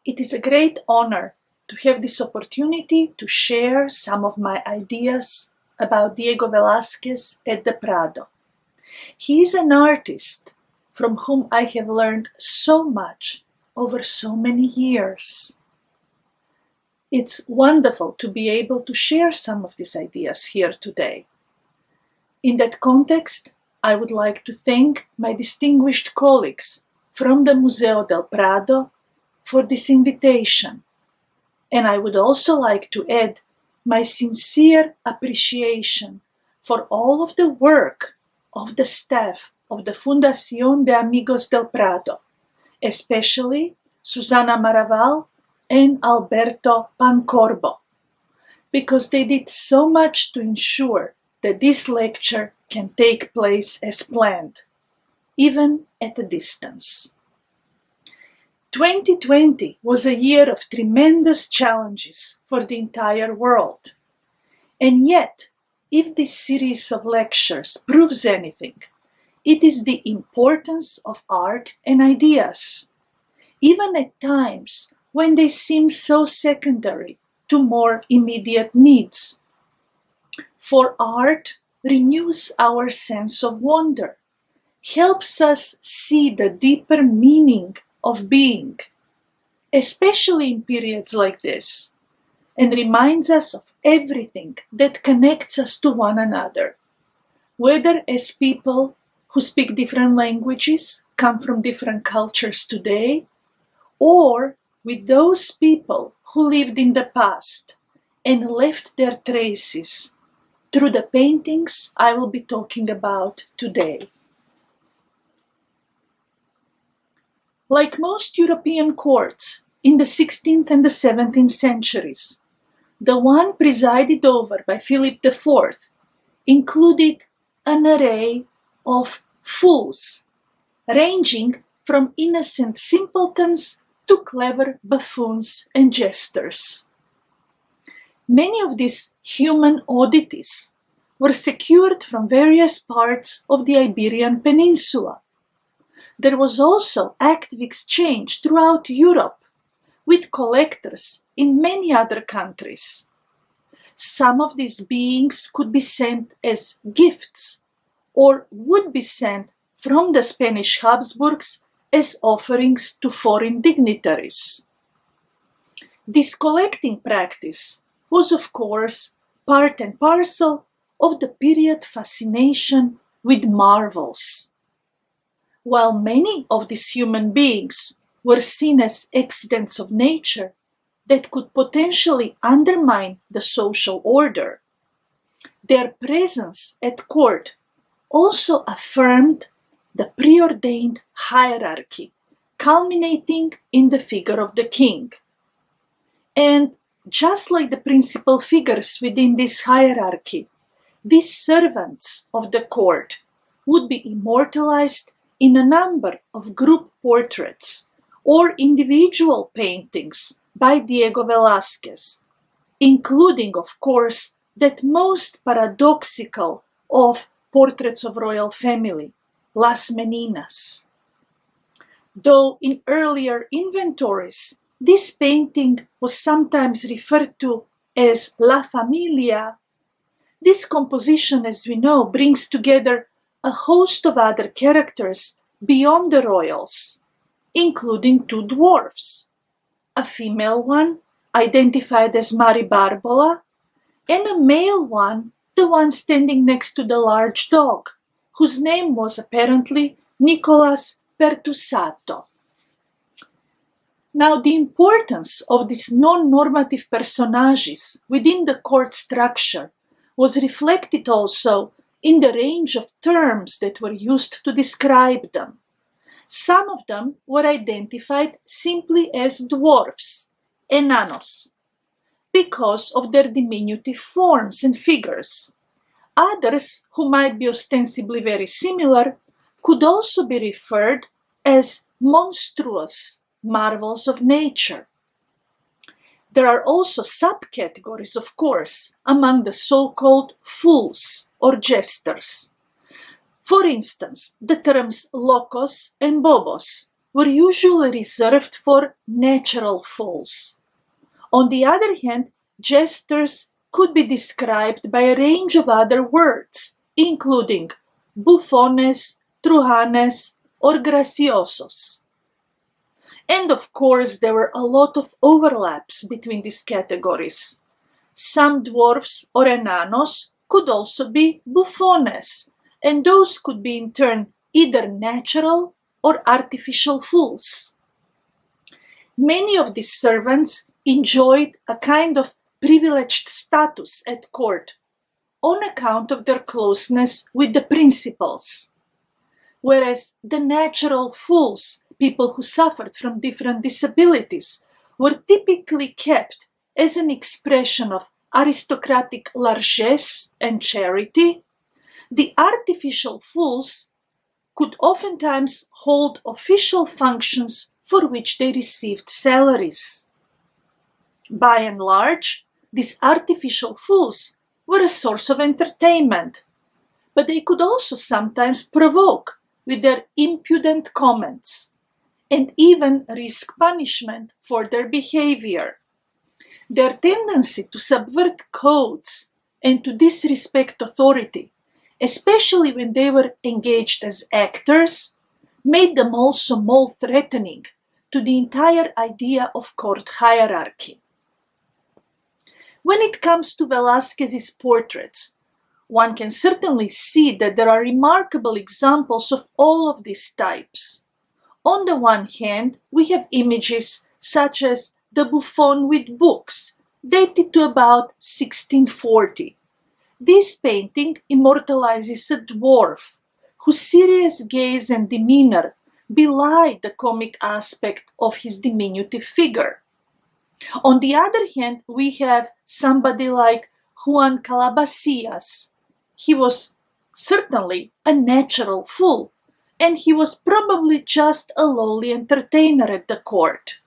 It is a great honor to have this opportunity to share some of my ideas about Diego Velázquez at the Prado. He is an artist from whom I have learned so much over so many years. It's wonderful to be able to share some of these ideas here today. In that context, I would like to thank my distinguished colleagues from the Museo del Prado for this invitation. And I would also like to add my sincere appreciation for all of the work of the staff of the Fundación de Amigos del Prado, especially Susana Maraval and Alberto Pancorbo, because they did so much to ensure that this lecture can take place as planned, even at a distance. 2020 was a year of tremendous challenges for the entire world. And yet, if this series of lectures proves anything, it is the importance of art and ideas, even at times when they seem so secondary to more immediate needs. For art renews our sense of wonder, helps us see the deeper meaning of being, especially in periods like this, and reminds us of everything that connects us to one another, whether as people who speak different languages, come from different cultures today, or with those people who lived in the past and left their traces through the paintings I will be talking about today. Like most European courts in the 16th and the 17th centuries, the one presided over by Philip IV included an array of fools, ranging from innocent simpletons to clever buffoons and jesters. Many of these human oddities were secured from various parts of the Iberian Peninsula. There was also active exchange throughout Europe with collectors in many other countries. Some of these beings could be sent as gifts or would be sent from the Spanish Habsburgs as offerings to foreign dignitaries. This collecting practice was, of course, part and parcel of the period fascination with marvels. While many of these human beings were seen as accidents of nature that could potentially undermine the social order, their presence at court also affirmed the preordained hierarchy, culminating in the figure of the king. And just like the principal figures within this hierarchy, these servants of the court would be immortalized in a number of group portraits or individual paintings by Diego Velázquez, including, of course, that most paradoxical of portraits of royal family, Las Meninas. Though in earlier inventories, this painting was sometimes referred to as La Familia, this composition, as we know, brings together a host of other characters beyond the royals, including two dwarfs, a female one identified as Mari Barbola, and a male one, the one standing next to the large dog, whose name was apparently Nicolas Pertusato. Now, the importance of these non-normative personages within the court structure was reflected also in the range of terms that were used to describe them. Some of them were identified simply as dwarfs, enanos, because of their diminutive forms and figures. Others, who might be ostensibly very similar, could also be referred as monstrous marvels of nature. There are also subcategories, of course, among the so-called fools or jesters. For instance, the terms locos and bobos, were usually reserved for natural fools. On the other hand, jesters could be described by a range of other words, including bufones, truhanes, or graciosos. And of course, there were a lot of overlaps between these categories. Some dwarfs or enanos could also be bufones, and those could be in turn either natural or artificial fools. Many of these servants enjoyed a kind of privileged status at court on account of their closeness with the principals, whereas the natural fools, people who suffered from different disabilities, were typically kept as an expression of aristocratic largesse and charity. The artificial fools could oftentimes hold official functions for which they received salaries. By and large, these artificial fools were a source of entertainment, but they could also sometimes provoke with their impudent comments and even risk punishment for their behavior. Their tendency to subvert codes and to disrespect authority, especially when they were engaged as actors, made them also more threatening to the entire idea of court hierarchy. When it comes to Velázquez's portraits, one can certainly see that there are remarkable examples of all of these types. On the one hand, we have images such as the buffon with books, dated to about 1640. This painting immortalizes a dwarf whose serious gaze and demeanor belie the comic aspect of his diminutive figure. On the other hand, we have somebody like Juan Calabacias. He was certainly a natural fool, and he was probably just a lowly entertainer at the court.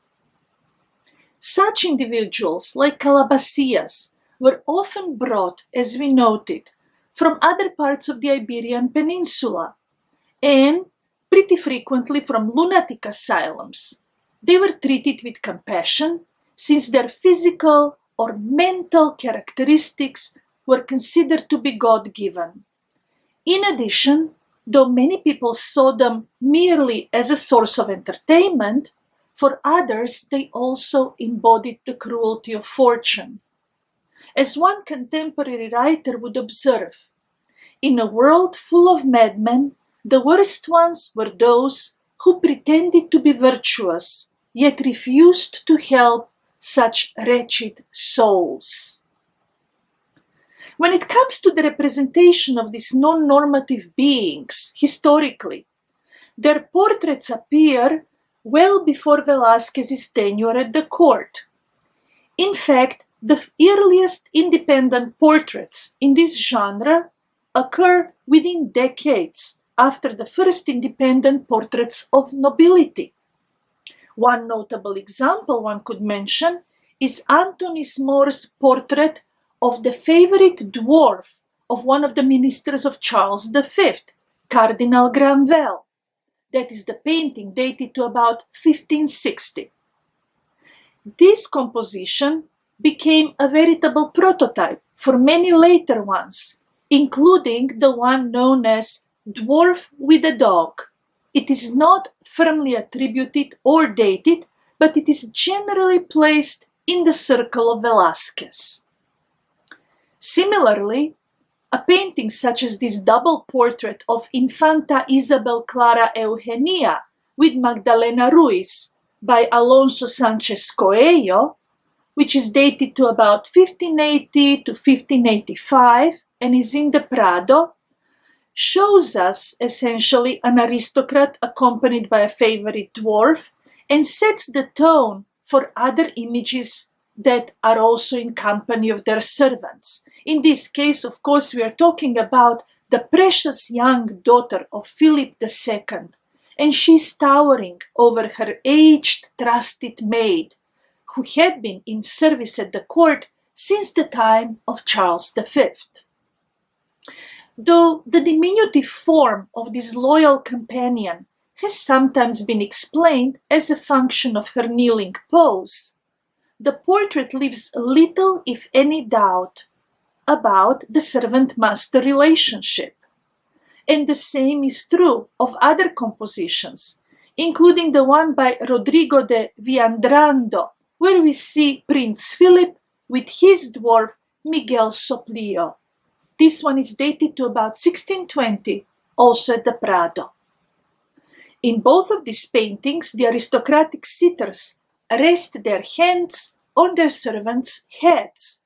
Such individuals, like Calabacias, were often brought, as we noted, from other parts of the Iberian Peninsula, and pretty frequently from lunatic asylums. They were treated with compassion, since their physical or mental characteristics were considered to be God-given. In addition, though many people saw them merely as a source of entertainment, for others they also embodied the cruelty of fortune. As one contemporary writer would observe, in a world full of madmen, the worst ones were those who pretended to be virtuous, yet refused to help such wretched souls. When it comes to the representation of these non-normative beings, historically, their portraits appear well before Velázquez's tenure at the court. In fact, the earliest independent portraits in this genre occur within decades after the first independent portraits of nobility. One notable example one could mention is Antonis More's portrait of the favorite dwarf of one of the ministers of Charles V, Cardinal Granvelle. That is the painting dated to about 1560. This composition became a veritable prototype for many later ones, including the one known as Dwarf with a Dog. It is not firmly attributed or dated, but it is generally placed in the circle of Velázquez. Similarly, a painting such as this double portrait of Infanta Isabel Clara Eugenia with Magdalena Ruiz by Alonso Sanchez Coello, which is dated to about 1580 to 1585 and is in the Prado, shows us essentially an aristocrat accompanied by a favorite dwarf and sets the tone for other images that are also in company of their servants. In this case, of course, we are talking about the precious young daughter of Philip II, and she's towering over her aged, trusted maid, who had been in service at the court since the time of Charles V. Though the diminutive form of this loyal companion has sometimes been explained as a function of her kneeling pose, the portrait leaves little, if any, doubt about the servant-master relationship. And the same is true of other compositions, including the one by Rodrigo de Viandrando, where we see Prince Philip with his dwarf Miguel Soplio. This one is dated to about 1620, also at the Prado. In both of these paintings, the aristocratic sitters rest their hands on their servants' heads,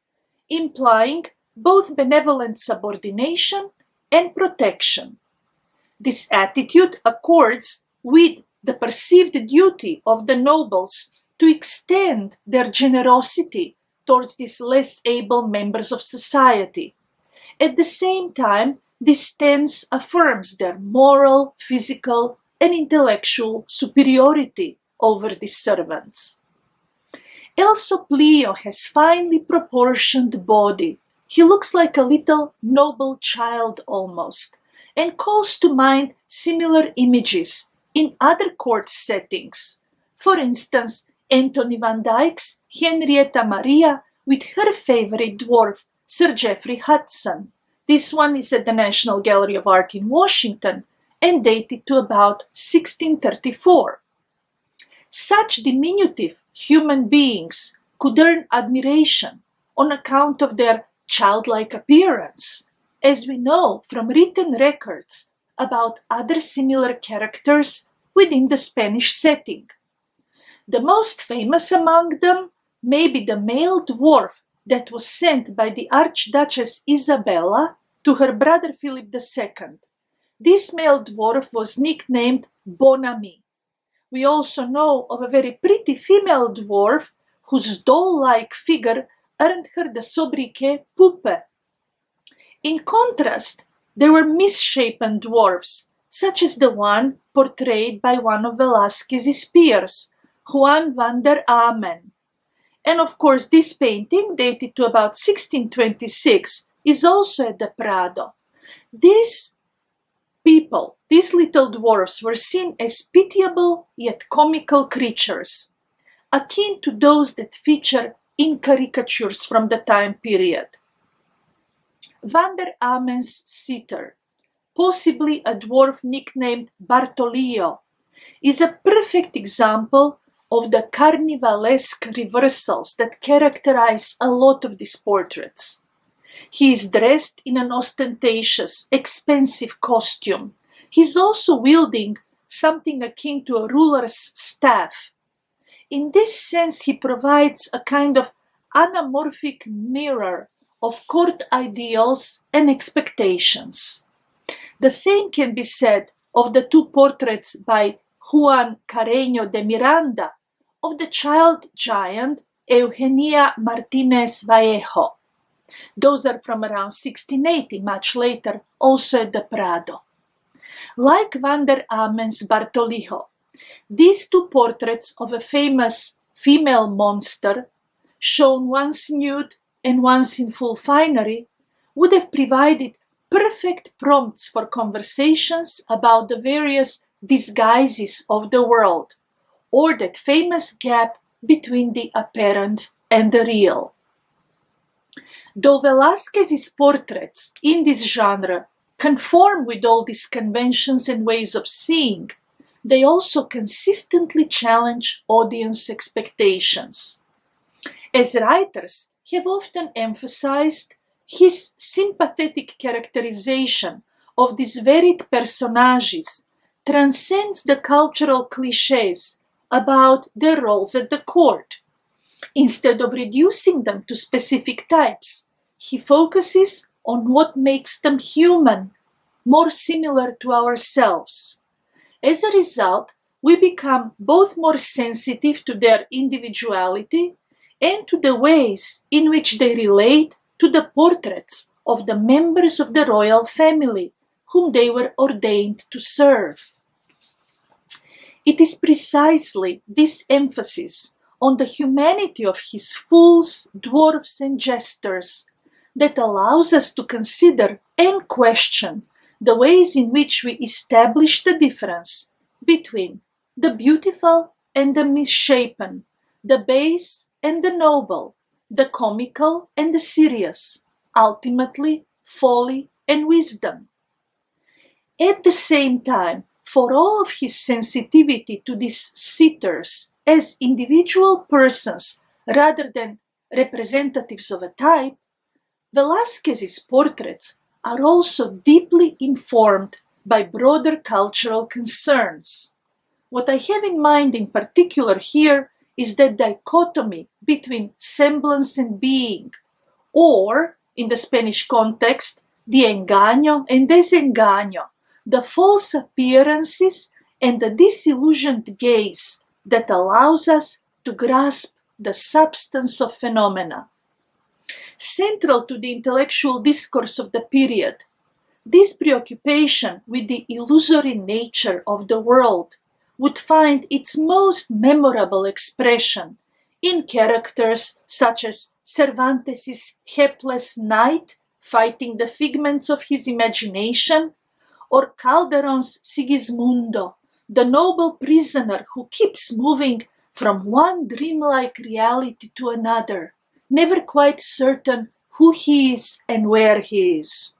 implying both benevolent subordination and protection. This attitude accords with the perceived duty of the nobles to extend their generosity towards these less able members of society. At the same time, this stance affirms their moral, physical, and intellectual superiority over these servants. El Soplio has finely proportioned body. He looks like a little noble child almost, and calls to mind similar images in other court settings. For instance, Anthony van Dyck's Henrietta Maria with her favorite dwarf, Sir Geoffrey Hudson. This one is at the National Gallery of Art in Washington and dated to about 1634. Such diminutive human beings could earn admiration on account of their childlike appearance, as we know from written records about other similar characters within the Spanish setting. The most famous among them may be the male dwarf that was sent by the Archduchess Isabella to her brother Philip II. This male dwarf was nicknamed Bon-Ami. We also know of a very pretty female dwarf whose doll-like figure earned her the sobriquet Puppe. In contrast, there were misshapen dwarfs, such as the one portrayed by one of Velázquez's peers, Juan van der Amen. And of course, this painting, dated to about 1626, is also at the Prado. These people, these little dwarfs, were seen as pitiable yet comical creatures, akin to those that feature in caricatures from the time period. Van der Amen's sitter, possibly a dwarf nicknamed Bartolio, is a perfect example of the carnivalesque reversals that characterize a lot of these portraits. He is dressed in an ostentatious, expensive costume. He is also wielding something akin to a ruler's staff. In this sense, he provides a kind of anamorphic mirror of court ideals and expectations. The same can be said of the two portraits by Juan Carreño de Miranda of the child giant Eugenia Martinez Vallejo. Those are from around 1680, much later, also at the Prado. Like Van der Amen's Bartolio, these two portraits of a famous female monster, shown once nude and once in full finery, would have provided perfect prompts for conversations about the various disguises of the world, or that famous gap between the apparent and the real. Though Velázquez's portraits in this genre conform with all these conventions and ways of seeing, they also consistently challenge audience expectations. As writers have often emphasized, his sympathetic characterization of these varied personages transcends the cultural clichés about their roles at the court. Instead of reducing them to specific types, he focuses on what makes them human, more similar to ourselves. As a result, we become both more sensitive to their individuality and to the ways in which they relate to the portraits of the members of the royal family whom they were ordained to serve. It is precisely this emphasis on the humanity of his fools, dwarfs, and jesters that allows us to consider and question the ways in which we establish the difference between the beautiful and the misshapen, the base and the noble, the comical and the serious, ultimately folly and wisdom. At the same time, for all of his sensitivity to these sitters as individual persons rather than representatives of a type, Velázquez's portraits are also deeply informed by broader cultural concerns. What I have in mind in particular here is the dichotomy between semblance and being, or, in the Spanish context, the engaño and desengaño, the false appearances and the disillusioned gaze that allows us to grasp the substance of phenomena. Central to the intellectual discourse of the period, this preoccupation with the illusory nature of the world would find its most memorable expression in characters such as Cervantes's hapless knight fighting the figments of his imagination, or Calderon's Sigismundo, the noble prisoner who keeps moving from one dreamlike reality to another, never quite certain who he is and where he is.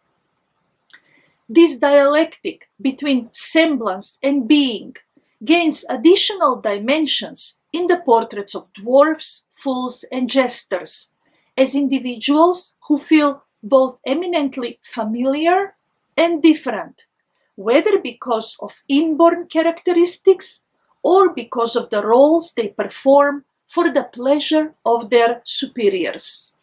This dialectic between semblance and being gains additional dimensions in the portraits of dwarfs, fools, and jesters, as individuals who feel both eminently familiar and different, whether because of inborn characteristics or because of the roles they perform for the pleasure of their superiors.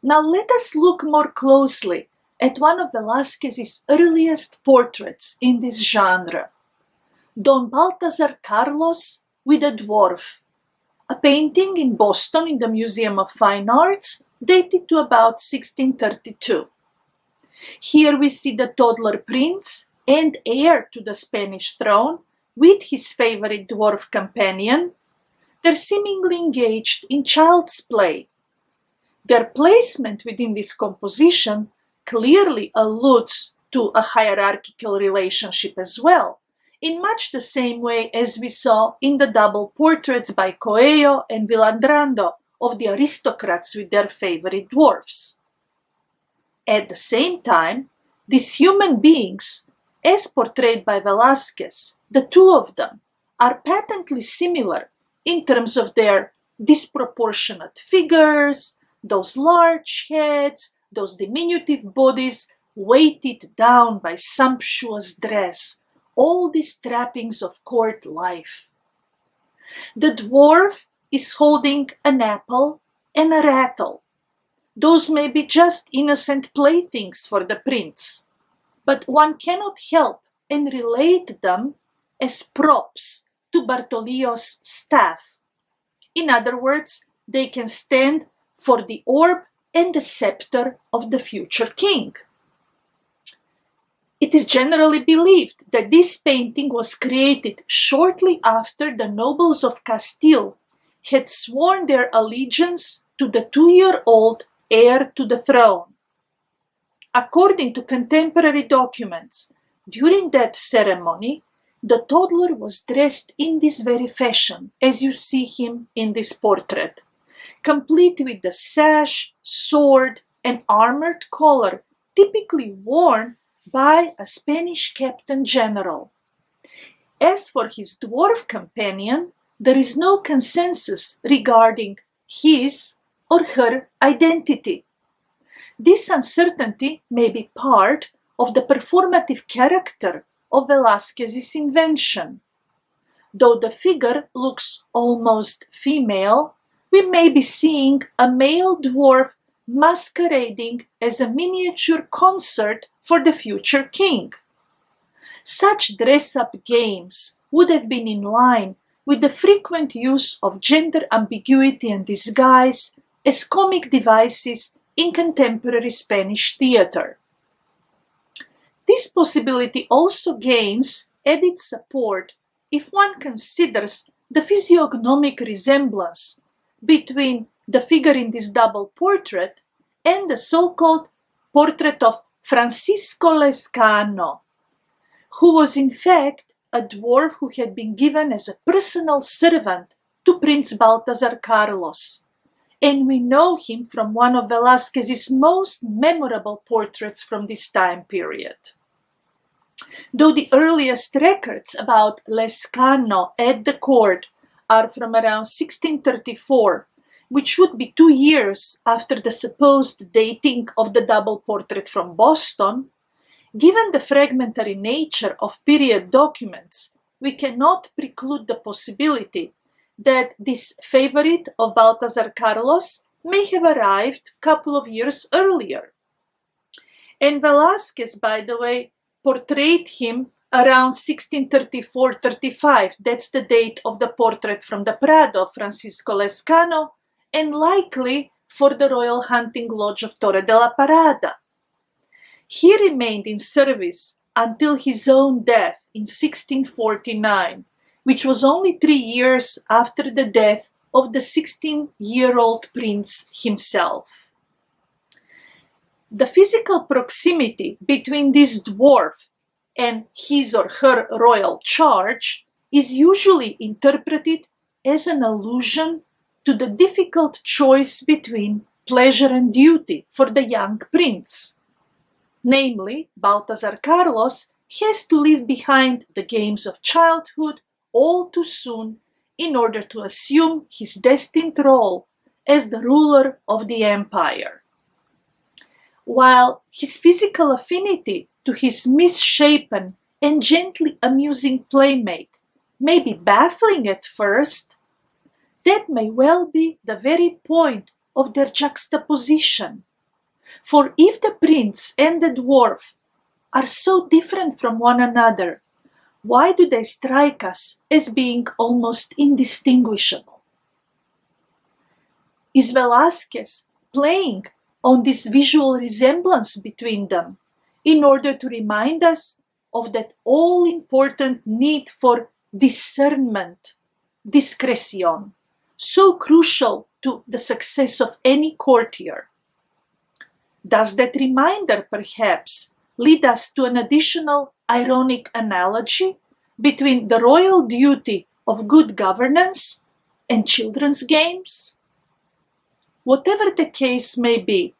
Now let us look more closely at one of Velázquez's earliest portraits in this genre, Don Balthazar Carlos with a Dwarf, a painting in Boston in the Museum of Fine Arts dated to about 1632. Here we see the toddler prince and heir to the Spanish throne with his favorite dwarf companion. They're seemingly engaged in child's play. Their placement within this composition clearly alludes to a hierarchical relationship as well, in much the same way as we saw in the double portraits by Coello and Villandrando of the aristocrats with their favorite dwarfs. At the same time, these human beings, as portrayed by Velázquez, the two of them, are patently similar in terms of their disproportionate figures, those large heads, those diminutive bodies weighted down by sumptuous dress, all these trappings of court life. The dwarf is holding an apple and a rattle. Those may be just innocent playthings for the prince, but one cannot help and relate them as props to Bartolio's staff. In other words, they can stand for the orb and the scepter of the future king. It is generally believed that this painting was created shortly after the nobles of Castile had sworn their allegiance to the 2-year-old heir to the throne. According to contemporary documents, during that ceremony, the toddler was dressed in this very fashion, as you see him in this portrait, complete with the sash, sword, and armored collar typically worn by a Spanish captain general. As for his dwarf companion, there is no consensus regarding his or her identity. This uncertainty may be part of the performative character of Velázquez's invention. Though the figure looks almost female, we may be seeing a male dwarf masquerading as a miniature consort for the future king. Such dress-up games would have been in line with the frequent use of gender ambiguity and disguise as comic devices in contemporary Spanish theater. This possibility also gains added support if one considers the physiognomic resemblance between the figure in this double portrait and the so-called portrait of Francisco Lescano, who was in fact a dwarf who had been given as a personal servant to Prince Balthazar Carlos, and we know him from one of Velázquez's most memorable portraits from this time period. Though the earliest records about Lescano at the court are from around 1634, which would be 2 years after the supposed dating of the double portrait from Boston, given the fragmentary nature of period documents, we cannot preclude the possibility that this favorite of Balthazar Carlos may have arrived a couple of years earlier. And Velázquez, by the way, portrayed him around 1634-35. That's the date of the portrait from the Prado of Francisco Lescano, and likely for the Royal Hunting Lodge of Torre de la Parada. He remained in service until his own death in 1649, which was only 3 years after the death of the 16-year-old prince himself. The physical proximity between this dwarf and his or her royal charge is usually interpreted as an allusion to the difficult choice between pleasure and duty for the young prince. Namely, Balthazar Carlos has to leave behind the games of childhood all too soon in order to assume his destined role as the ruler of the empire. While his physical affinity to his misshapen and gently amusing playmate may be baffling at first, that may well be the very point of their juxtaposition. For if the prince and the dwarf are so different from one another, why do they strike us as being almost indistinguishable? Is Velázquez playing on this visual resemblance between them in order to remind us of that all-important need for discernment, discretion, so crucial to the success of any courtier? Does that reminder perhaps lead us to an additional ironic analogy between the royal duty of good governance and children's games? Whatever the case may be,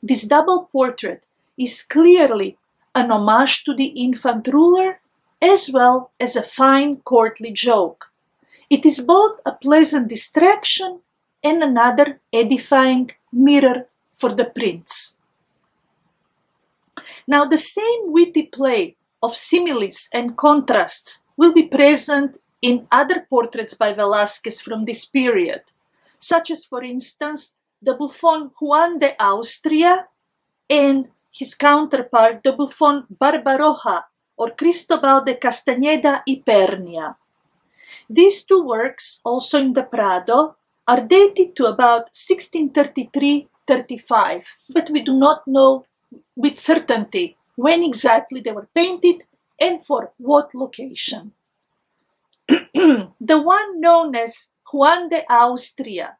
this double portrait is clearly an homage to the infant ruler as well as a fine courtly joke. It is both a pleasant distraction and another edifying mirror for the prince. Now, the same witty play of similes and contrasts will be present in other portraits by Velázquez from this period, such as, for instance, the buffon Juan de Austria and his counterpart, the buffon Barbaroja or Cristobal de Castañeda y Pernia. These two works, also in the Prado, are dated to about 1633-35, but we do not know with certainty when exactly they were painted and for what location. The one known as Juan de Austria,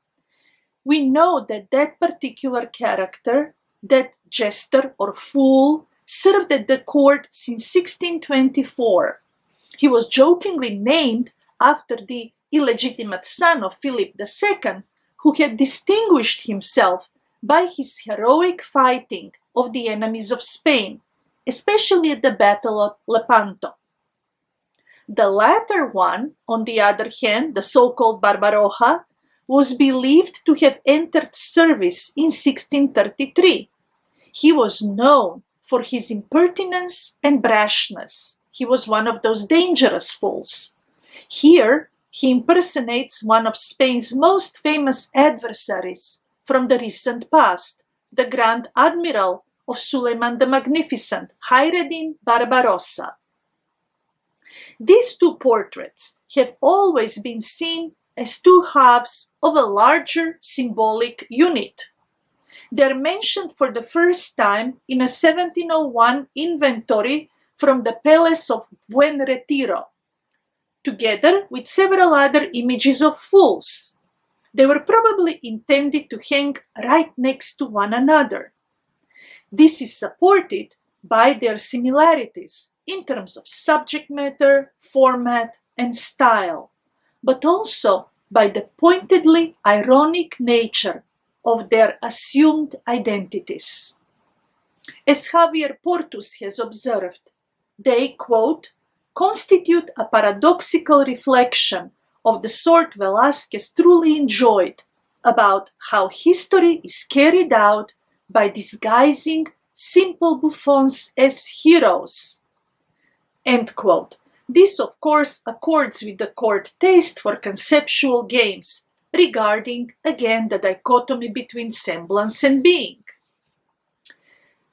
we know that that particular character, that jester or fool, served at the court since 1624. He was jokingly named after the illegitimate son of Philip II, who had distinguished himself by his heroic fighting of the enemies of Spain, especially at the Battle of Lepanto. The latter one, on the other hand, the so-called Barbaroja, was believed to have entered service in 1633. He was known for his impertinence and brashness. He was one of those dangerous fools. Here, he impersonates one of Spain's most famous adversaries from the recent past, the Grand Admiral of Suleiman the Magnificent, Hayreddin Barbarossa. These two portraits have always been seen as two halves of a larger symbolic unit. They are mentioned for the first time in a 1701 inventory from the Palace of Buen Retiro, together with several other images of fools. They were probably intended to hang right next to one another. This is supported by their similarities, in terms of subject matter, format, and style, but also by the pointedly ironic nature of their assumed identities. As Javier Portus has observed, they, quote, constitute a paradoxical reflection of the sort Velázquez truly enjoyed about how history is carried out by disguising simple buffons as heroes. End quote. This, of course, accords with the court taste for conceptual games regarding, again, the dichotomy between semblance and being.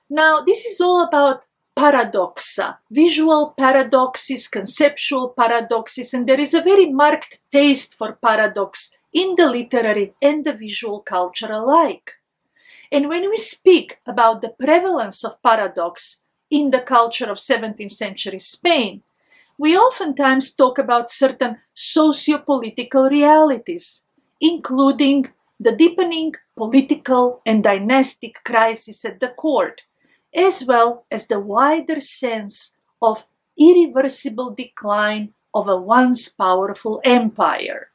Now, this is all about paradoxa, visual paradoxes, conceptual paradoxes, and there is a very marked taste for paradox in the literary and the visual culture alike. And when we speak about the prevalence of paradox in the culture of 17th century Spain, we oftentimes talk about certain socio-political realities, including the deepening political and dynastic crisis at the court, as well as the wider sense of irreversible decline of a once powerful empire.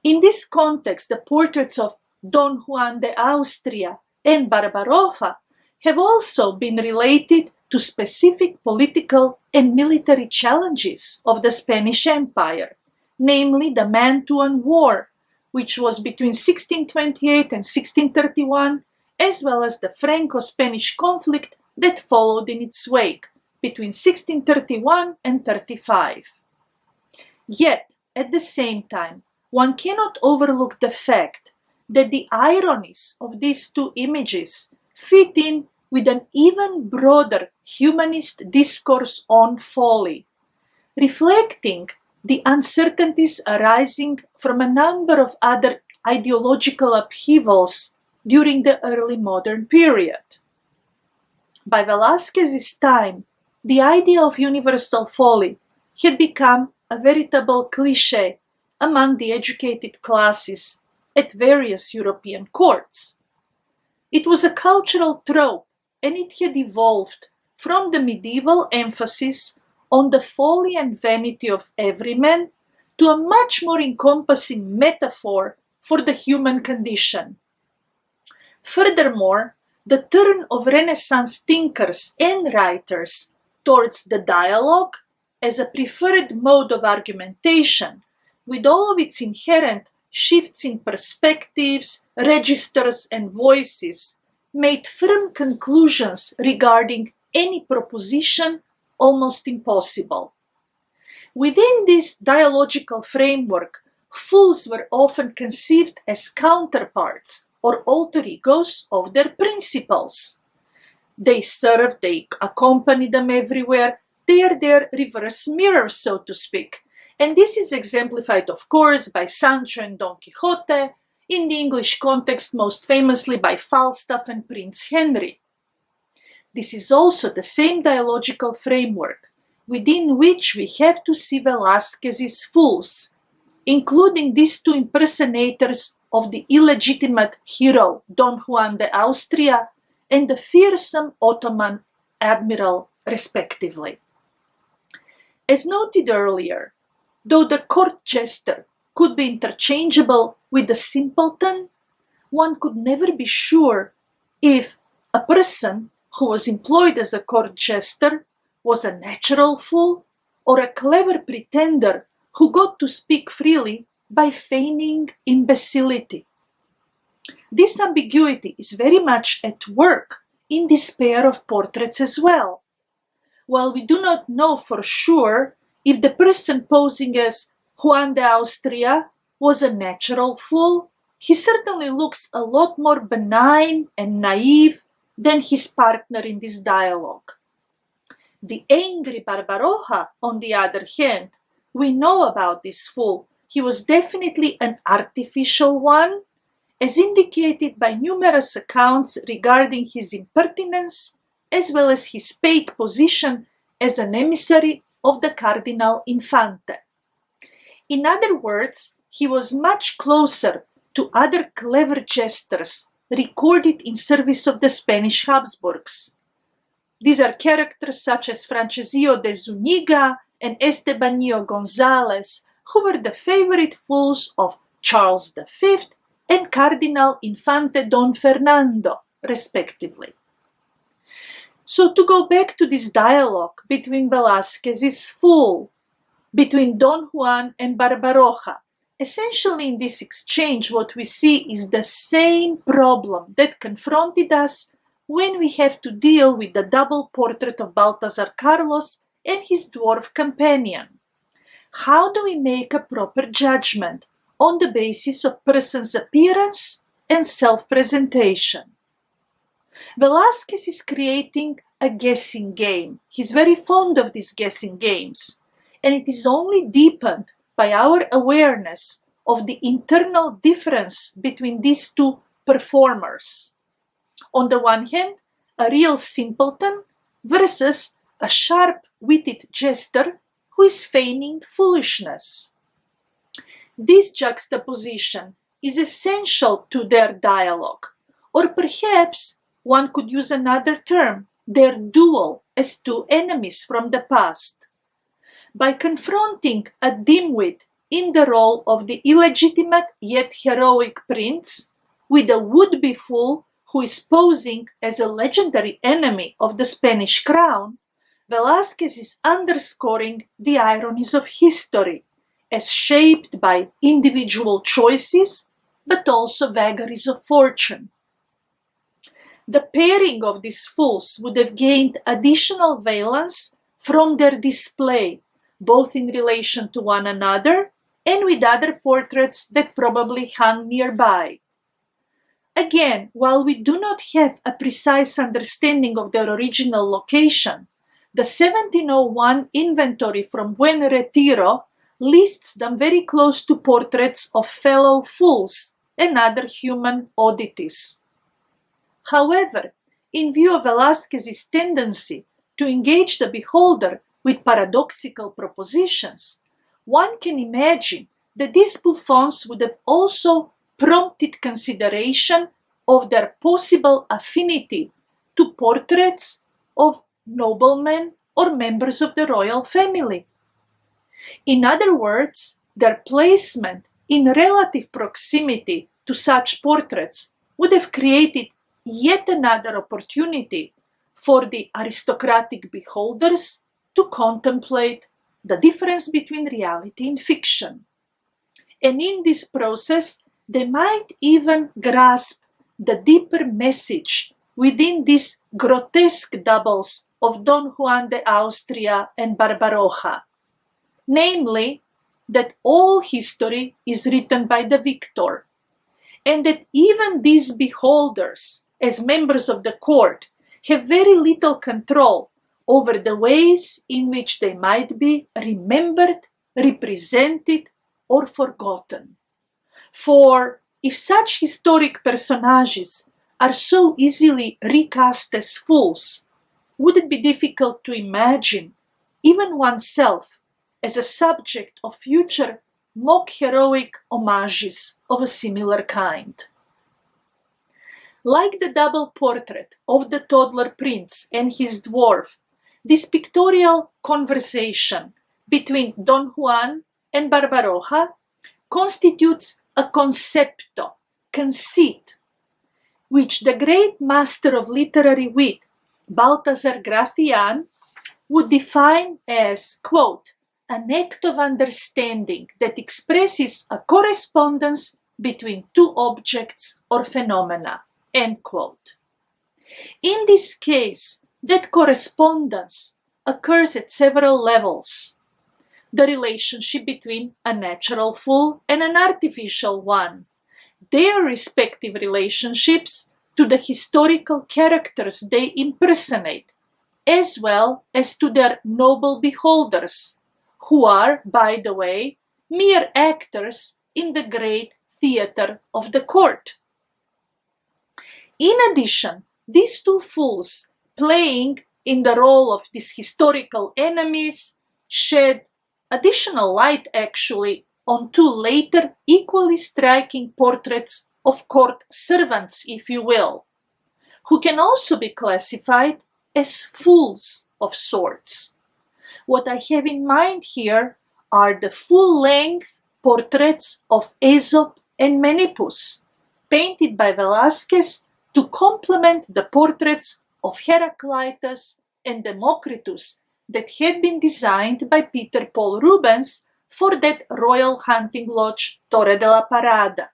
In this context, the portraits of Don Juan de Austria and Barbaroja have also been related to specific political and military challenges of the Spanish Empire, namely the Mantuan War, which was between 1628 and 1631, as well as the Franco-Spanish conflict that followed in its wake between 1631 and 35. Yet, at the same time, one cannot overlook the fact that the ironies of these two images fit in with an even broader humanist discourse on folly, reflecting the uncertainties arising from a number of other ideological upheavals during the early modern period. By Velázquez's time, the idea of universal folly had become a veritable cliché among the educated classes at various European courts. It was a cultural trope, and it had evolved from the medieval emphasis on the folly and vanity of everyman to a much more encompassing metaphor for the human condition. Furthermore, the turn of Renaissance thinkers and writers towards the dialogue as a preferred mode of argumentation, with all of its inherent shifts in perspectives, registers, and voices, made firm conclusions regarding any proposition almost impossible. Within this dialogical framework, fools were often conceived as counterparts or alter egos of their principals. They serve, they accompany them everywhere, they are their reverse mirrors, so to speak. And this is exemplified, of course, by Sancho and Don Quixote, in the English context most famously by Falstaff and Prince Henry. This is also the same dialogical framework within which we have to see Velázquez's fools, including these two impersonators of the illegitimate hero Don Juan de Austria and the fearsome Ottoman admiral, respectively. As noted earlier, though the court jester could be interchangeable with the simpleton, one could never be sure if a person who was employed as a court jester was a natural fool or a clever pretender who got to speak freely by feigning imbecility. This ambiguity is very much at work in this pair of portraits as well. While we do not know for sure if the person posing as Juan de Austria was a natural fool, he certainly looks a lot more benign and naive than his partner in this dialogue. The angry Barbaroja, on the other hand, we know about this fool. He was definitely an artificial one, as indicated by numerous accounts regarding his impertinence, as well as his paid position as an emissary of the Cardinal Infante. In other words, he was much closer to other clever jesters recorded in service of the Spanish Habsburgs. These are characters such as Francesio de Zuniga and Estebanillo González, who were the favorite fools of Charles V and Cardinal Infante Don Fernando, respectively. So to go back to this dialogue between Velázquez's fool, between Don Juan and Barbaroja, essentially in this exchange what we see is the same problem that confronted us when we have to deal with the double portrait of Balthazar Carlos and his dwarf companion. How do we make a proper judgment on the basis of person's appearance and self-presentation? Velázquez is creating a guessing game. He's very fond of these guessing games, and it is only deepened by our awareness of the internal difference between these two performers. On the one hand, a real simpleton versus a sharp-witted jester who is feigning foolishness. This juxtaposition is essential to their dialogue, or perhaps one could use another term, their duel as two enemies from the past. By confronting a dimwit in the role of the illegitimate yet heroic prince with a would-be fool who is posing as a legendary enemy of the Spanish crown, Velázquez is underscoring the ironies of history as shaped by individual choices but also vagaries of fortune. The pairing of these fools would have gained additional valence from their display, both in relation to one another and with other portraits that probably hung nearby. Again, while we do not have a precise understanding of their original location, the 1701 inventory from Buen Retiro lists them very close to portraits of fellow fools and other human oddities. However, in view of Velázquez's tendency to engage the beholder with paradoxical propositions, one can imagine that these buffons would have also prompted consideration of their possible affinity to portraits of noblemen or members of the royal family. In other words, their placement in relative proximity to such portraits would have created yet another opportunity for the aristocratic beholders to contemplate the difference between reality and fiction. And in this process, they might even grasp the deeper message within these grotesque doubles of Don Juan de Austria and Barbaroja, namely, that all history is written by the victor, and that even these beholders, as members of the court, have very little control over the ways in which they might be remembered, represented, or forgotten. For if such historic personages are so easily recast as fools, would it be difficult to imagine even oneself as a subject of future mock-heroic homages of a similar kind? Like the double portrait of the toddler prince and his dwarf, this pictorial conversation between Don Juan and Barbaroja constitutes a concepto, conceit, which the great master of literary wit, Balthazar Gracian, would define as, quote, an act of understanding that expresses a correspondence between two objects or phenomena, end quote. In this case, that correspondence occurs at several levels. The relationship between a natural fool and an artificial one, their respective relationships to the historical characters they impersonate, as well as to their noble beholders, who are, by the way, mere actors in the great theater of the court. In addition, these two fools, playing in the role of these historical enemies, shed additional light actually on two later equally striking portraits of court servants, if you will, who can also be classified as fools of sorts. What I have in mind here are the full-length portraits of Aesop and Menipus, painted by Velázquez to complement the portraits of Heraclitus and Democritus that had been designed by Peter Paul Rubens for that royal hunting lodge Torre de la Parada.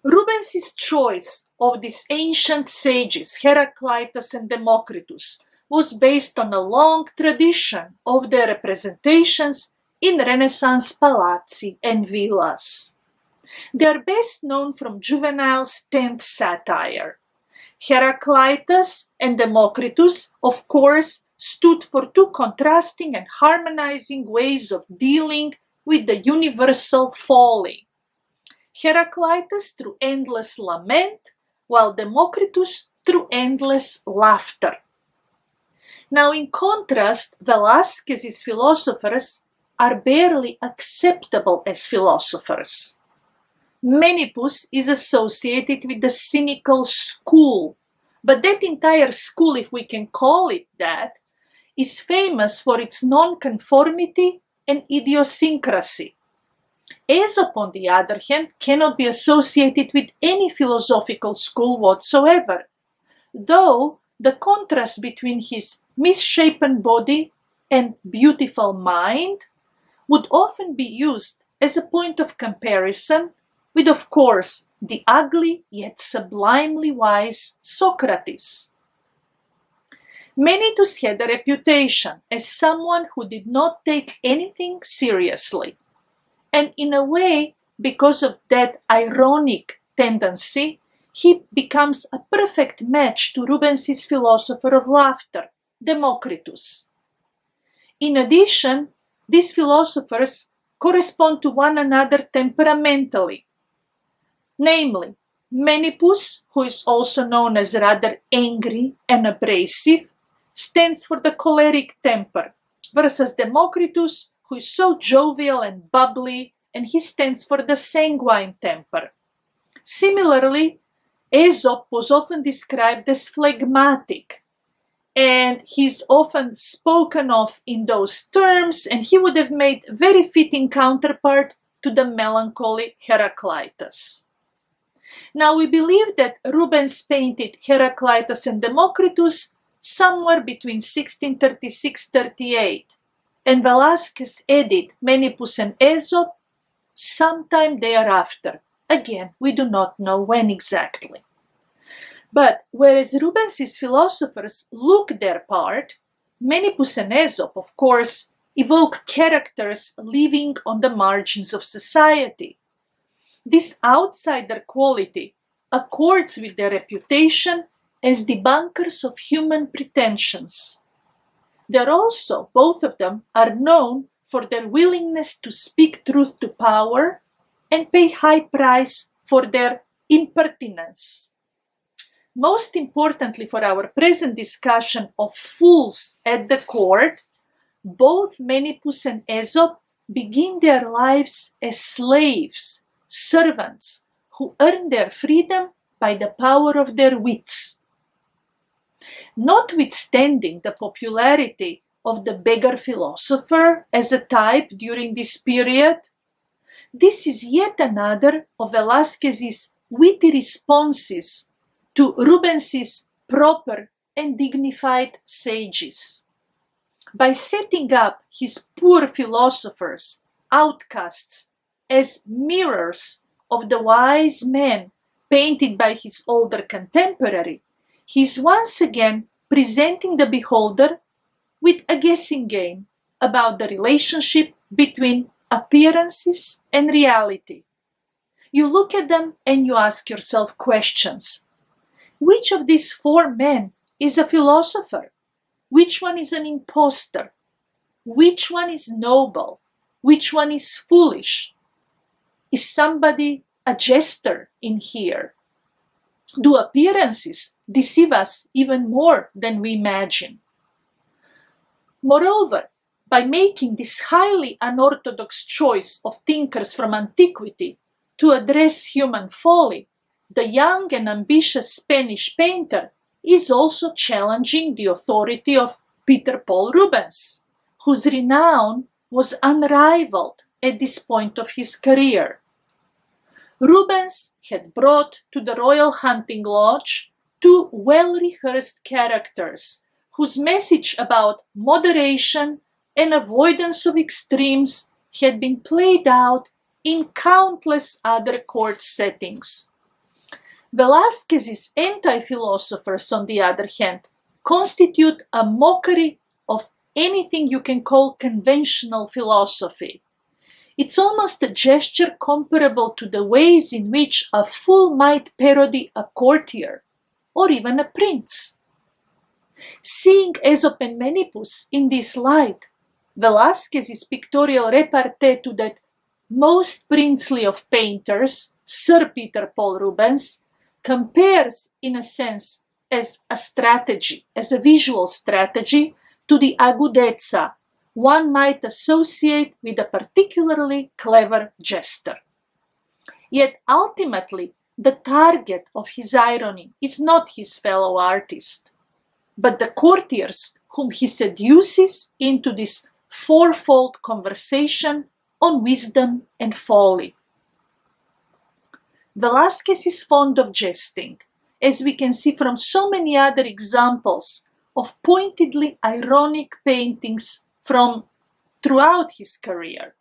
Rubens's choice of these ancient sages, Heraclitus and Democritus, was based on a long tradition of their representations in Renaissance palazzi and villas. They are best known from Juvenal's 10th satire. Heraclitus and Democritus, of course, stood for two contrasting and harmonizing ways of dealing with the universal folly. Heraclitus through endless lament, while Democritus through endless laughter. Now, in contrast, Velázquez's philosophers are barely acceptable as philosophers. Menipus is associated with the cynical school, but that entire school, if we can call it that, is famous for its nonconformity and idiosyncrasy. Aesop, on the other hand, cannot be associated with any philosophical school whatsoever, though the contrast between his misshapen body and beautiful mind would often be used as a point of comparison with, of course, the ugly yet sublimely wise Socrates. Menipus had a reputation as someone who did not take anything seriously, and in a way, because of that ironic tendency, he becomes a perfect match to Rubens's philosopher of laughter, Democritus. In addition, these philosophers correspond to one another temperamentally. Namely, Menipus, who is also known as rather angry and abrasive, stands for the choleric temper, versus Democritus, who is so jovial and bubbly, and he stands for the sanguine temper. Similarly, Aesop was often described as phlegmatic, and he's often spoken of in those terms, and he would have made a very fitting counterpart to the melancholy Heraclitus. Now, we believe that Rubens painted Heraclitus and Democritus somewhere between 1636-38, and Velázquez added Menipus and Aesop sometime thereafter. Again, we do not know when exactly. But whereas Rubens's philosophers look their part, Menipus and Aesop, of course, evoke characters living on the margins of society. This outsider quality accords with their reputation as debunkers of human pretensions. They're also, both of them, are known for their willingness to speak truth to power and pay high price for their impertinence. Most importantly for our present discussion of fools at the court, both Menipus and Aesop begin their lives as slaves, servants, who earn their freedom by the power of their wits. Notwithstanding the popularity of the beggar philosopher as a type during this period, this is yet another of Velázquez's witty responses to Rubens's proper and dignified sages. By setting up his poor philosophers, outcasts, as mirrors of the wise men painted by his older contemporary, he is once again presenting the beholder with a guessing game about the relationship between appearances and reality. You look at them and you ask yourself questions. Which of these four men is a philosopher? Which one is an impostor? Which one is noble? Which one is foolish? Is somebody a jester in here? Do appearances deceive us even more than we imagine? Moreover, by making this highly unorthodox choice of thinkers from antiquity to address human folly, the young and ambitious Spanish painter is also challenging the authority of Peter Paul Rubens, whose renown was unrivaled at this point of his career. Rubens had brought to the Royal Hunting Lodge two well-rehearsed characters whose message about moderation and avoidance of extremes had been played out in countless other court settings. Velázquez's anti-philosophers, on the other hand, constitute a mockery of anything you can call conventional philosophy. It's almost a gesture comparable to the ways in which a fool might parody a courtier or even a prince. Seeing Aesop and Menipus in this light, Velázquez's pictorial repartee to that most princely of painters, Sir Peter Paul Rubens, compares, in a sense, as a strategy, as a visual strategy, to the agudezza one might associate with a particularly clever jester. Yet ultimately, the target of his irony is not his fellow artist, but the courtiers whom he seduces into this fourfold conversation on wisdom and folly. Velázquez is fond of jesting, as we can see from so many other examples of pointedly ironic paintings from throughout his career.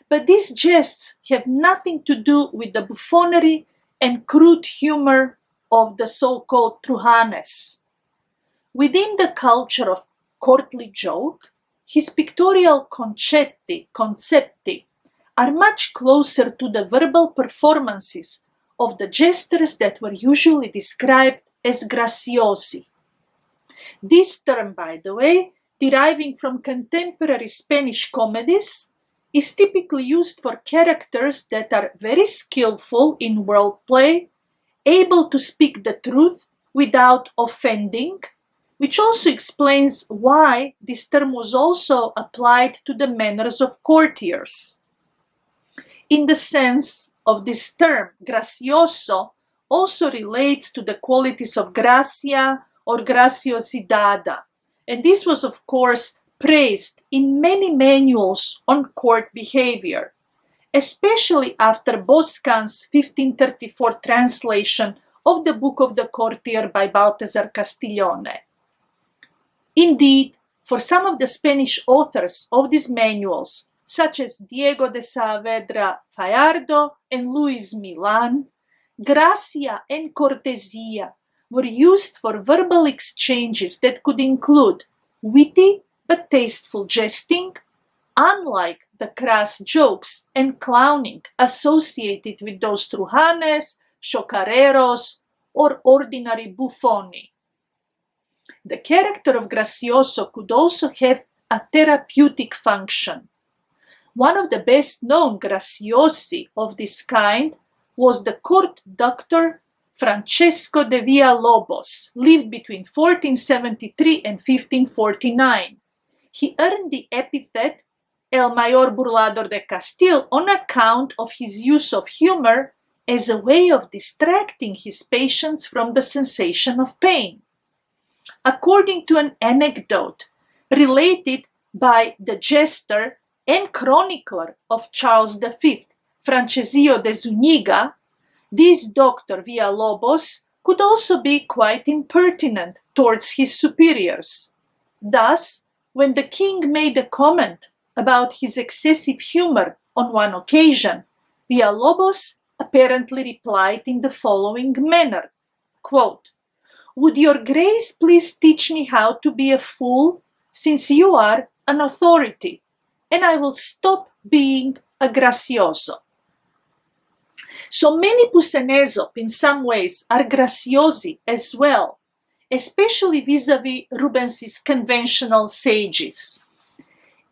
But these jests have nothing to do with the buffoonery and crude humor of the so-called truhanes. Within the culture of courtly joke, his pictorial concepti are much closer to the verbal performances of the jesters that were usually described as graciosi. This term, by the way, deriving from contemporary Spanish comedies, is typically used for characters that are very skillful in wordplay, able to speak the truth without offending, which also explains why this term was also applied to the manners of courtiers. In the sense of this term, gracioso also relates to the qualities of gracia or graciosidade, and this was, of course, praised in many manuals on court behavior, especially after Boscan's 1534 translation of the Book of the Courtier by Baltasar Castiglione. Indeed, for some of the Spanish authors of these manuals, such as Diego de Saavedra Fajardo and Luis Milan, gracia and cortesia were used for verbal exchanges that could include witty but tasteful jesting, unlike the crass jokes and clowning associated with those truhanes, chocareros, or ordinary buffoni. The character of gracioso could also have a therapeutic function. One of the best-known graciosi of this kind was the court doctor Francesco de Villalobos, lived between 1473 and 1549. He earned the epithet El Mayor Burlador de Castile on account of his use of humor as a way of distracting his patients from the sensation of pain. According to an anecdote related by the jester and chronicler of Charles V, Francesio de Zuniga, this Dr. Villalobos could also be quite impertinent towards his superiors. Thus, when the king made a comment about his excessive humor on one occasion, Villalobos apparently replied in the following manner, quote, "Would your grace please teach me how to be a fool, since you are an authority, and I will stop being a gracioso." So Menipus and Aesop in some ways are graciosi as well, especially vis-a-vis Rubens's conventional sages.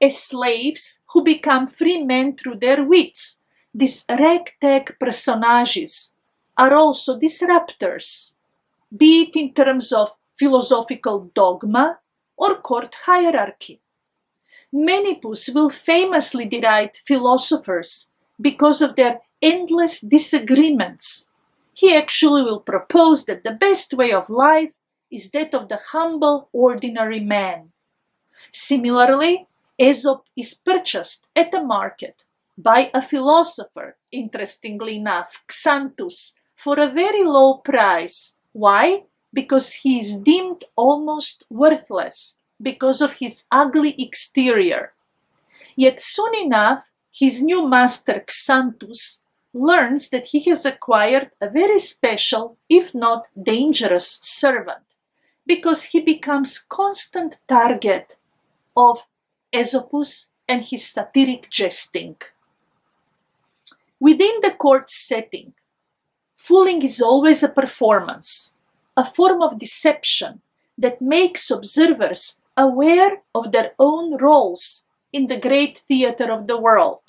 As slaves who become free men through their wits, these ragtag personages are also disruptors, be it in terms of philosophical dogma or court hierarchy. Menipus will famously deride philosophers because of their endless disagreements. He actually will propose that the best way of life is that of the humble, ordinary man. Similarly, Aesop is purchased at a market by a philosopher, interestingly enough, Xanthus, for a very low price. Why? Because he is deemed almost worthless because of his ugly exterior. Yet soon enough, his new master Xanthus learns that he has acquired a very special, if not dangerous, servant, because he becomes constant target of Aesopus and his satiric jesting. Within the court setting, fooling is always a performance, a form of deception that makes observers aware of their own roles in the great theater of the world.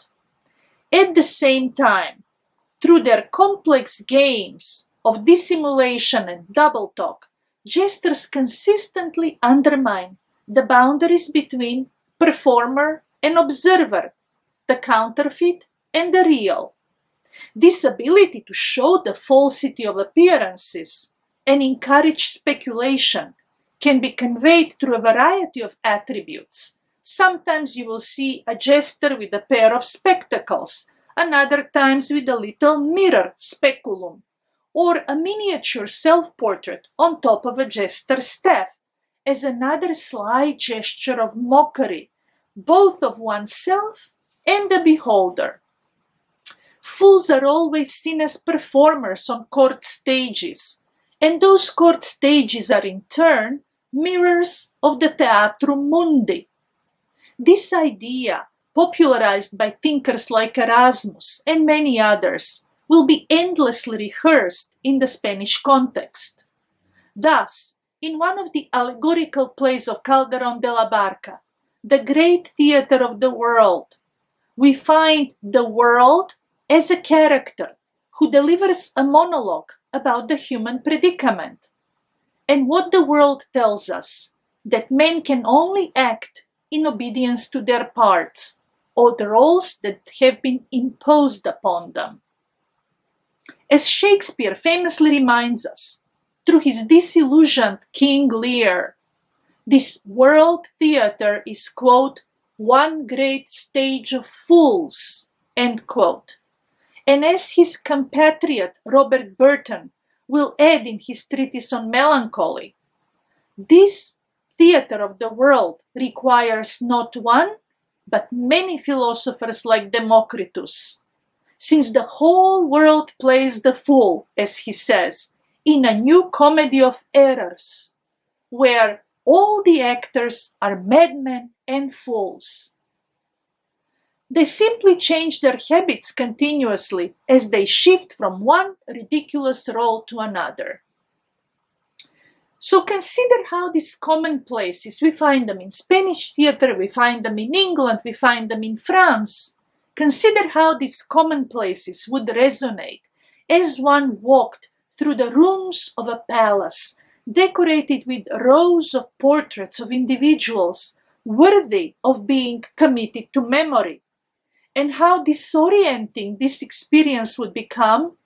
At the same time, through their complex games of dissimulation and double talk, jesters consistently undermine the boundaries between performer and observer, the counterfeit and the real. This ability to show the falsity of appearances and encourage speculation can be conveyed through a variety of attributes. Sometimes you will see a jester with a pair of spectacles, another times with a little mirror speculum, or a miniature self-portrait on top of a jester's staff, as another sly gesture of mockery, both of oneself and the beholder. Fools are always seen as performers on court stages, and those court stages are in turn mirrors of the Theatrum Mundi. This idea, popularized by thinkers like Erasmus and many others, will be endlessly rehearsed in the Spanish context. Thus, in one of the allegorical plays of Calderón de la Barca, the great theater of the world, we find the world as a character who delivers a monologue about the human predicament. And what the world tells us, that men can only act in obedience to their parts, or the roles that have been imposed upon them. As Shakespeare famously reminds us, through his disillusioned King Lear, this world theater is, quote, one great stage of fools, end quote. And as his compatriot Robert Burton will add in his treatise on melancholy, this theater of the world requires not one, but many philosophers like Democritus, since the whole world plays the fool, as he says, in a new comedy of errors, where all the actors are madmen and fools. They simply change their habits continuously as they shift from one ridiculous role to another. So consider how these commonplaces, we find them in Spanish theater, we find them in England, we find them in France. Consider how these commonplaces would resonate as one walked through the rooms of a palace, decorated with rows of portraits of individuals worthy of being committed to memory, and how disorienting this experience would become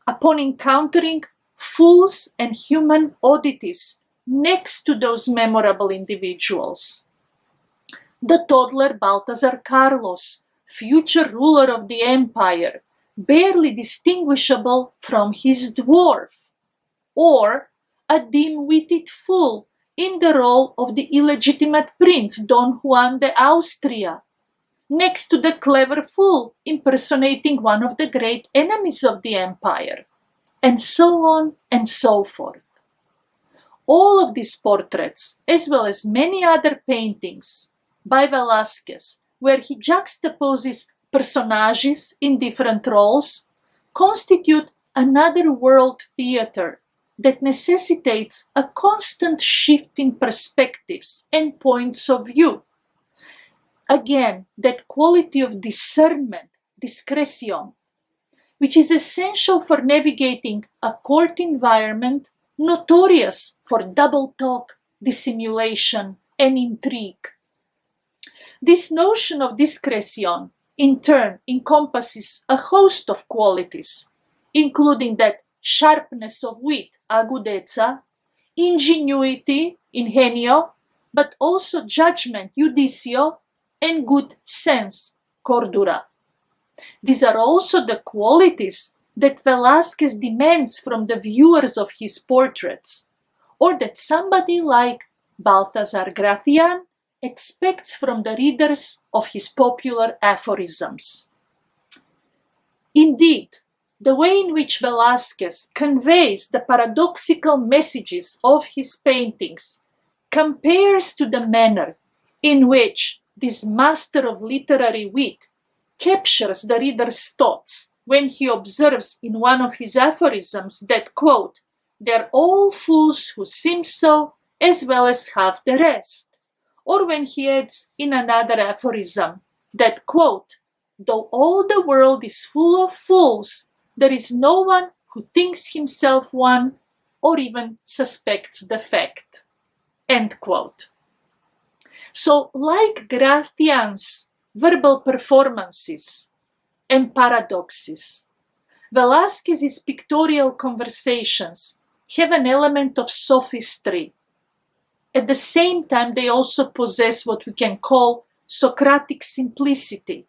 upon encountering fools and human oddities next to those memorable individuals. The toddler Balthazar Carlos, future ruler of the empire, barely distinguishable from his dwarf, or a dim-witted fool in the role of the illegitimate prince Don Juan de Austria, next to the clever fool impersonating one of the great enemies of the empire, and so on and so forth. All of these portraits, as well as many other paintings by Velázquez, where he juxtaposes personages in different roles, constitute another world theater that necessitates a constant shift in perspectives and points of view. Again, that quality of discernment, discretion, which is essential for navigating a court environment notorious for double talk, dissimulation, and intrigue. This notion of discretion, in turn, encompasses a host of qualities, including that sharpness of wit, agudeza, ingenuity, ingenio, but also judgment, judicio, and good sense, cordura. These are also the qualities that Velázquez demands from the viewers of his portraits, or that somebody like Balthazar Gracián expects from the readers of his popular aphorisms. Indeed, the way in which Velázquez conveys the paradoxical messages of his paintings compares to the manner in which this master of literary wit captures the reader's thoughts when he observes in one of his aphorisms that, quote, "They're all fools who seem so, as well as half the rest." Or when he adds in another aphorism that, quote, "Though all the world is full of fools, there is no one who thinks himself one or even suspects the fact." End quote. So, like Gracián's verbal performances and paradoxes, Velázquez's pictorial conversations have an element of sophistry. At the same time, they also possess what we can call Socratic simplicity,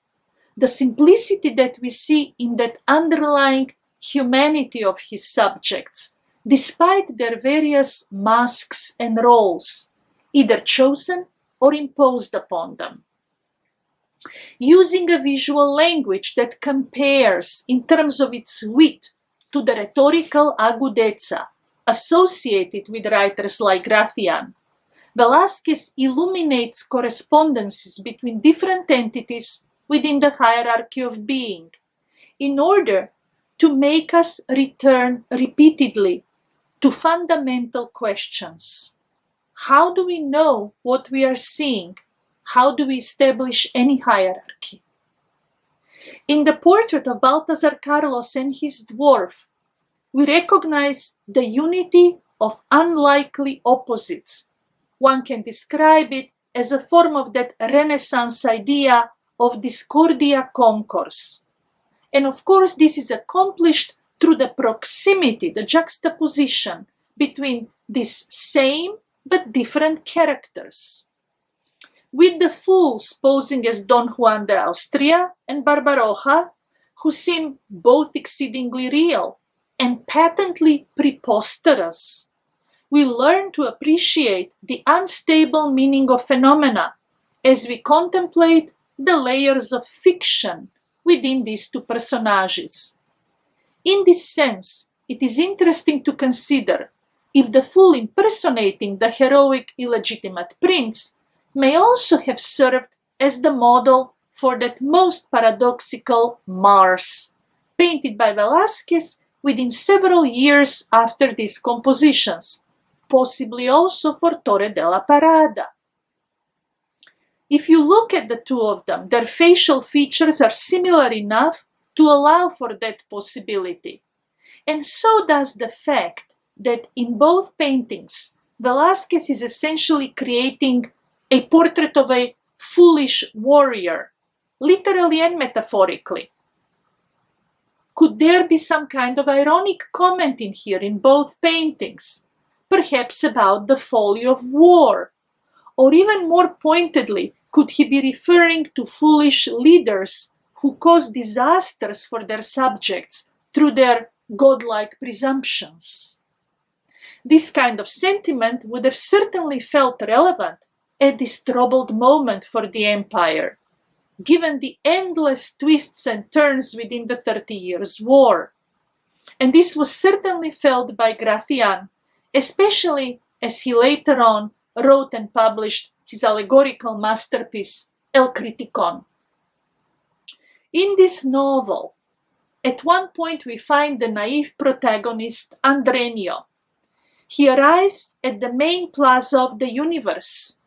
the simplicity that we see in that underlying humanity of his subjects, despite their various masks and roles, either chosen or imposed upon them. Using a visual language that compares in terms of its wit to the rhetorical agudeza associated with writers like Gracián, Velázquez illuminates correspondences between different entities within the hierarchy of being, in order to make us return repeatedly to fundamental questions. How do we know what we are seeing? How do we establish any hierarchy? In the portrait of Balthazar Carlos and his dwarf, we recognize the unity of unlikely opposites. One can describe it as a form of that Renaissance idea of discordia concours. And of course, this is accomplished through the proximity, the juxtaposition between these same but different characters. With the fools posing as Don Juan de Austria and Barbaroja, who seem both exceedingly real and patently preposterous, we learn to appreciate the unstable meaning of phenomena as we contemplate the layers of fiction within these two personages. In this sense, it is interesting to consider if the fool impersonating the heroic illegitimate prince may also have served as the model for that most paradoxical Mars, painted by Velázquez within several years after these compositions, possibly also for Torre de la Parada. If you look at the two of them, their facial features are similar enough to allow for that possibility. And so does the fact that in both paintings, Velázquez is essentially creating a portrait of a foolish warrior, literally and metaphorically. Could there be some kind of ironic comment in here in both paintings? Perhaps about the folly of war? Or even more pointedly, could he be referring to foolish leaders who cause disasters for their subjects through their godlike presumptions? This kind of sentiment would have certainly felt relevant at this troubled moment for the empire, given the endless twists and turns within the 30 Years' War. And this was certainly felt by Gracián, especially as he later on wrote and published his allegorical masterpiece, El Criticón. In this novel, at one point we find the naive protagonist, Andrenio. He arrives at the main plaza of the universe,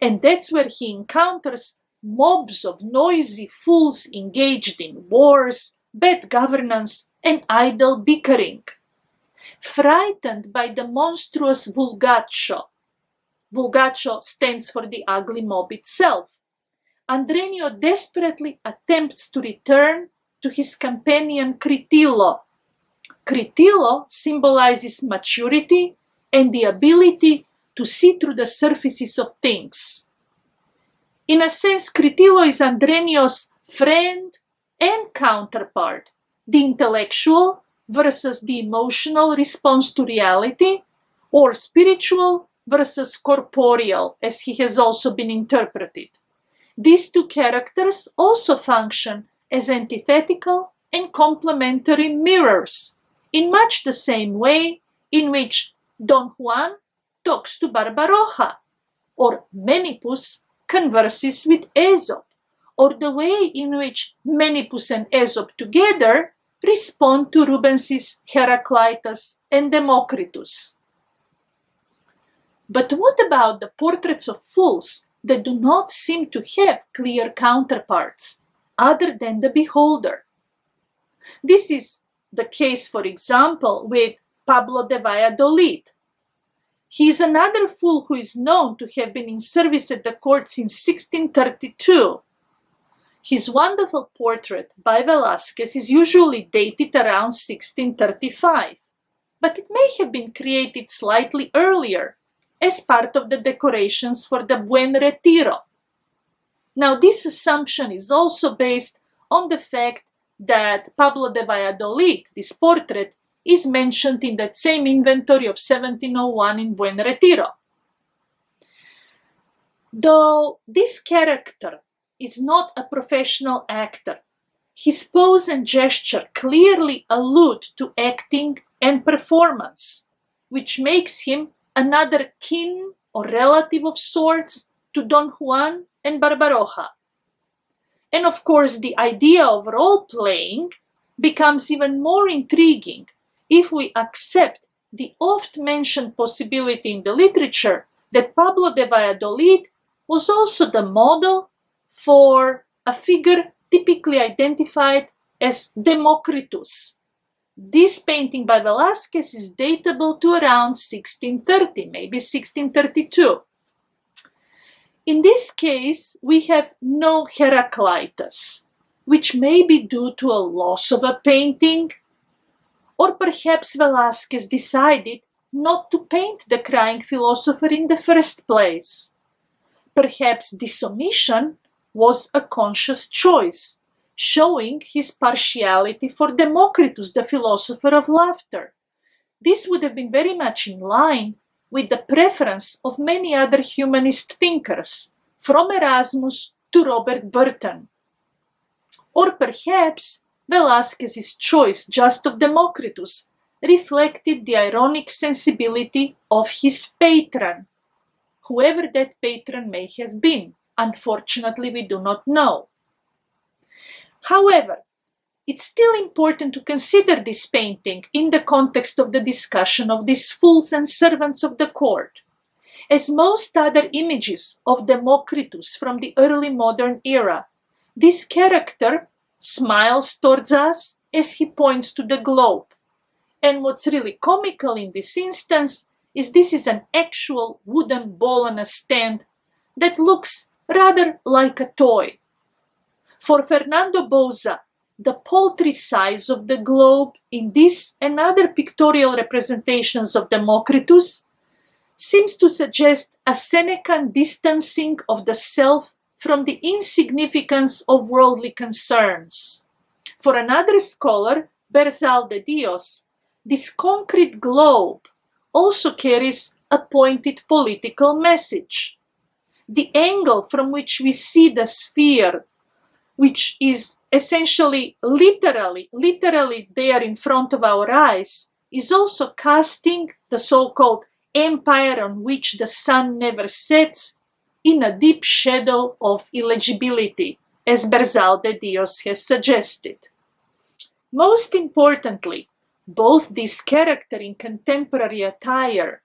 and that's where he encounters mobs of noisy fools engaged in wars, bad governance, and idle bickering. Frightened by the monstrous vulgaccio, vulgaccio stands for the ugly mob itself, Andrenio desperately attempts to return to his companion Critillo. Critillo symbolizes maturity and the ability to see through the surfaces of things. In a sense, Critilo is Andrenio's friend and counterpart, the intellectual versus the emotional response to reality, or spiritual versus corporeal, as he has also been interpreted. These two characters also function as antithetical and complementary mirrors, in much the same way in which Don Juan talks to Barbaroja, or Menipus converses with Aesop, or the way in which Menipus and Aesop together respond to Rubens's Heraclitus and Democritus. But what about the portraits of fools that do not seem to have clear counterparts, other than the beholder? This is the case, for example, with Pablo de Valladolid. He is another fool who is known to have been in service at the court since 1632. His wonderful portrait by Velázquez is usually dated around 1635, but it may have been created slightly earlier as part of the decorations for the Buen Retiro. Now, this assumption is also based on the fact that Pablo de Valladolid, this portrait, is mentioned in that same inventory of 1701 in Buen Retiro. Though this character is not a professional actor, his pose and gesture clearly allude to acting and performance, which makes him another kin or relative of sorts to Don Juan and Barbaroja. And of course, the idea of role-playing becomes even more intriguing if we accept the oft-mentioned possibility in the literature that Pablo de Valladolid was also the model for a figure typically identified as Democritus. This painting by Velázquez is datable to around 1630, maybe 1632. In this case, we have no Heraclitus, which may be due to a loss of a painting, or perhaps Velázquez decided not to paint the crying philosopher in the first place. Perhaps this omission was a conscious choice, showing his partiality for Democritus, the philosopher of laughter. This would have been very much in line with the preference of many other humanist thinkers, from Erasmus to Robert Burton. Or perhaps Velázquez's choice just of Democritus reflected the ironic sensibility of his patron, whoever that patron may have been. Unfortunately, we do not know. However, it's still important to consider this painting in the context of the discussion of these fools and servants of the court. As most other images of Democritus from the early modern era, this character smiles towards us as he points to the globe. And what's really comical in this instance is this is an actual wooden ball on a stand that looks rather like a toy. For Fernando Bouza, the paltry size of the globe in this and other pictorial representations of Democritus seems to suggest a Senecan distancing of the self from the insignificance of worldly concerns. For another scholar, Berzal de Dios, this concrete globe also carries a pointed political message. The angle from which we see the sphere, which is essentially literally there in front of our eyes, is also casting the so-called empire on which the sun never sets in a deep shadow of illegibility, as Berzal de Dios has suggested. Most importantly, both this character in contemporary attire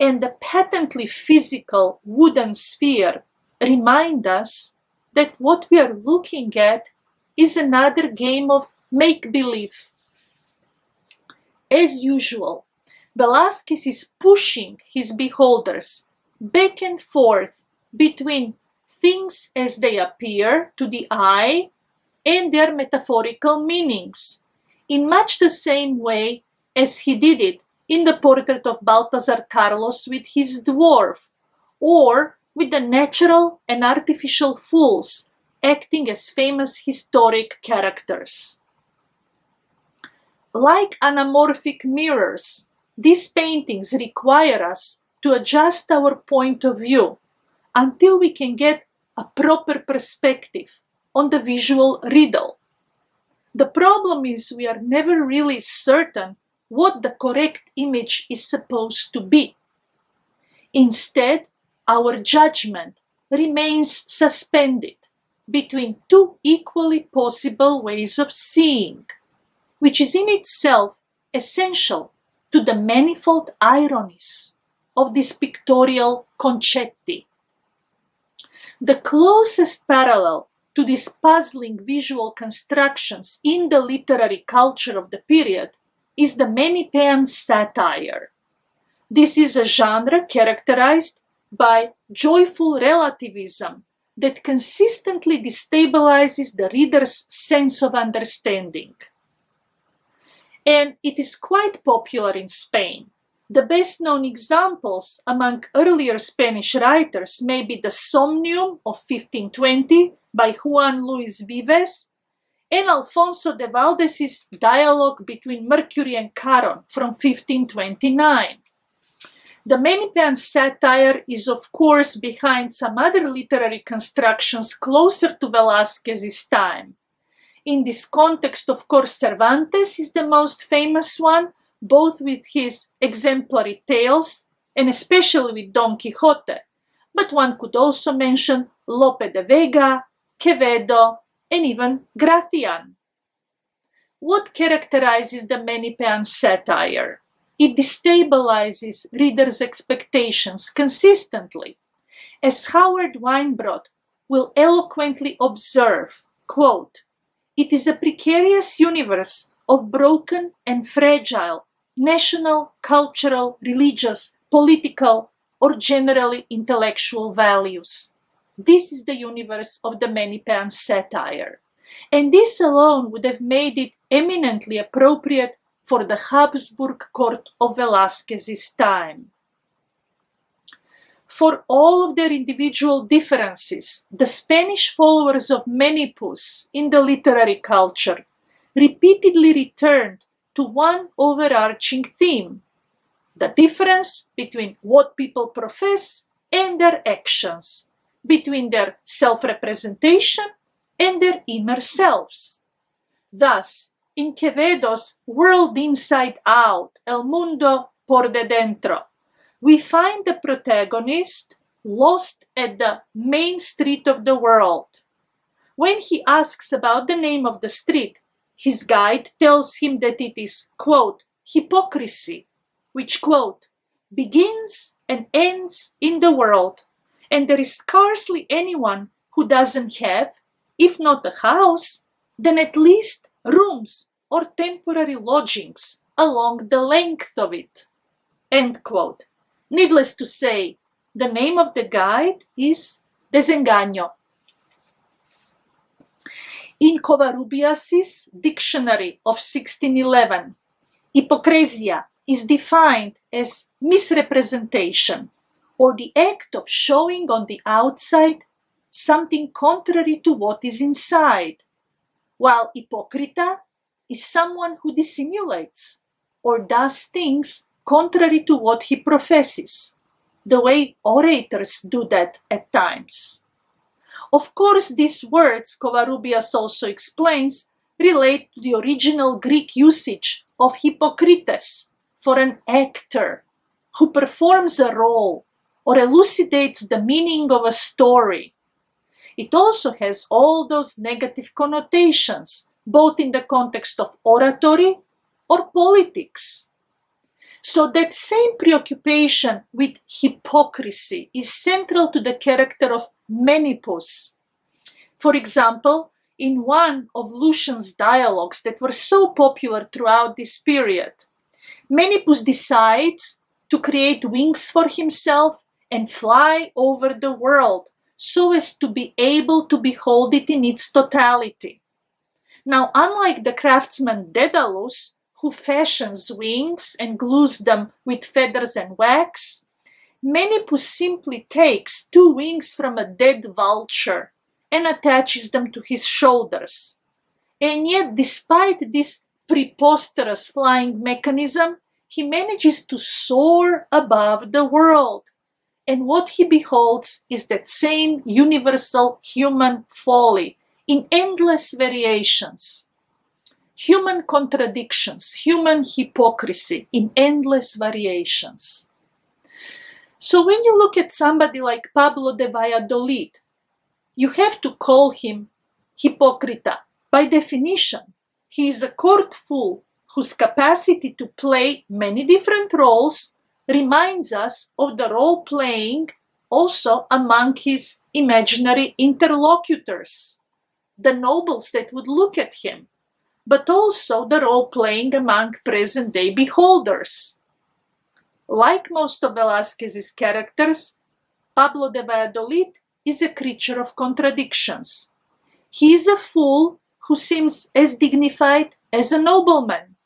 and the patently physical wooden sphere remind us that what we are looking at is another game of make-believe. As usual, Velázquez is pushing his beholders back and forth between things as they appear to the eye and their metaphorical meanings, in much the same way as he did it in the portrait of Balthazar Carlos with his dwarf, or with the natural and artificial fools acting as famous historic characters. Like anamorphic mirrors, these paintings require us to adjust our point of view until we can get a proper perspective on the visual riddle. The problem is we are never really certain what the correct image is supposed to be. Instead, our judgment remains suspended between two equally possible ways of seeing, which is in itself essential to the manifold ironies of this pictorial concetti. The closest parallel to these puzzling visual constructions in the literary culture of the period is the Menippean satire. This is a genre characterized by joyful relativism that consistently destabilizes the reader's sense of understanding. And it is quite popular in Spain. The best-known examples among earlier Spanish writers may be the Somnium of 1520 by Juan Luis Vives and Alfonso de Valdes's dialogue between Mercury and Charon from 1529. The Menippean satire is of course behind some other literary constructions closer to Velázquez's time. In this context, of course, Cervantes is the most famous one, both with his exemplary tales and especially with Don Quixote, but one could also mention Lope de Vega, Quevedo, and even Gracian. What characterizes the Menippean satire? It destabilizes readers' expectations consistently. As Howard Weinbrod will eloquently observe, quote, "It is a precarious universe of broken and fragile national, cultural, religious, political, or generally intellectual values. This is the universe of the Menippean satire. And this alone would have made it eminently appropriate for the Habsburg court of Velázquez's time. For all of their individual differences, the Spanish followers of Menipus in the literary culture repeatedly returned to one overarching theme: the difference between what people profess and their actions, between their self-representation and their inner selves. Thus, in Quevedo's World Inside Out, El Mundo por de Dentro, we find the protagonist lost at the main street of the world. When he asks about the name of the street, his guide tells him that it is, quote, hypocrisy, which, quote, begins and ends in the world, and there is scarcely anyone who doesn't have, if not a house, then at least rooms or temporary lodgings along the length of it, end quote. Needless to say, the name of the guide is Desengaño. In Covarrubias's dictionary of 1611, hypocrisia is defined as misrepresentation, or the act of showing on the outside something contrary to what is inside, while hypocrita is someone who dissimulates or does things contrary to what he professes, the way orators do that at times. Of course, these words, Covarrubias also explains, relate to the original Greek usage of hypocrites for an actor who performs a role or elucidates the meaning of a story. It also has all those negative connotations, both in the context of oratory or politics. So that same preoccupation with hypocrisy is central to the character of Menipus. For example, in one of Lucian's dialogues that were so popular throughout this period, Menipus decides to create wings for himself and fly over the world so as to be able to behold it in its totality. Now, unlike the craftsman Daedalus, who fashions wings and glues them with feathers and wax, Menipus simply takes 2 wings from a dead vulture and attaches them to his shoulders. And yet, despite this preposterous flying mechanism, he manages to soar above the world. And what he beholds is that same universal human folly in endless variations. Human contradictions, human hypocrisy in endless variations. So when you look at somebody like Pablo de Valladolid, you have to call him hypocrita. By definition, he is a court fool whose capacity to play many different roles reminds us of the role playing also among his imaginary interlocutors, the nobles that would look at him, but also the role playing among present day beholders. Like most of Velázquez's characters, Pablo de Valladolid is a creature of contradictions. He is a fool who seems as dignified as a nobleman,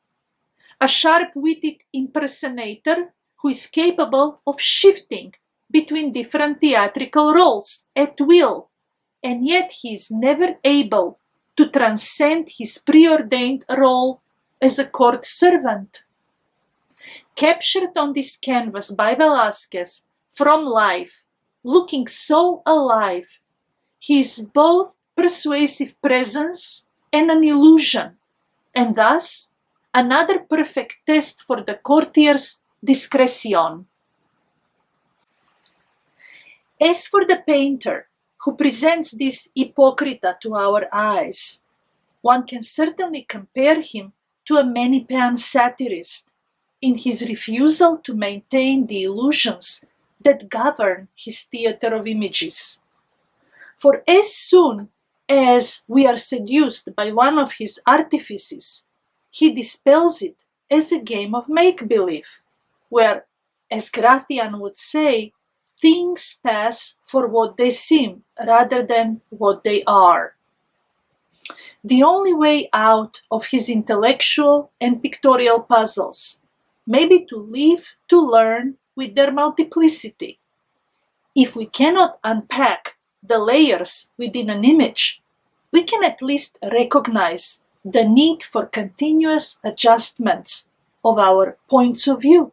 a sharp-witted impersonator who is capable of shifting between different theatrical roles at will, and yet he is never able to transcend his preordained role as a court servant. Captured on this canvas by Velázquez from life, looking so alive, he is both persuasive presence and an illusion, and thus another perfect test for the courtier's discretion. As for the painter who presents this hypocrita to our eyes, one can certainly compare him to a Manichaean satirist in his refusal to maintain the illusions that govern his theater of images. For as soon as we are seduced by one of his artifices, he dispels it as a game of make-believe, where, as Gratian would say, things pass for what they seem rather than what they are. The only way out of his intellectual and pictorial puzzles may be to live to learn with their multiplicity. If we cannot unpack the layers within an image, we can at least recognize the need for continuous adjustments of our points of view,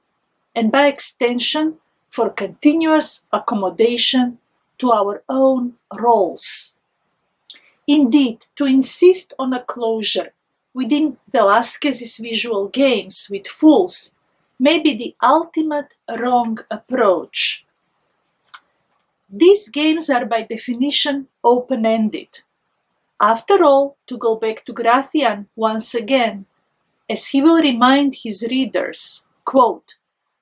and by extension, for continuous accommodation to our own roles. Indeed, to insist on a closure within Velázquez's visual games with fools may be the ultimate wrong approach. These games are by definition open-ended. After all, to go back to Gratian once again, as he will remind his readers, quote,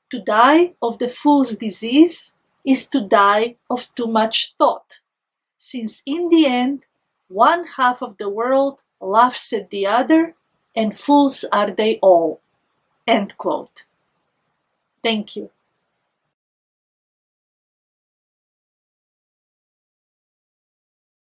"To die of the fool's disease is to die of too much thought, since in the end, one half of the world laughs at the other, and fools are they all." End quote. Thank you.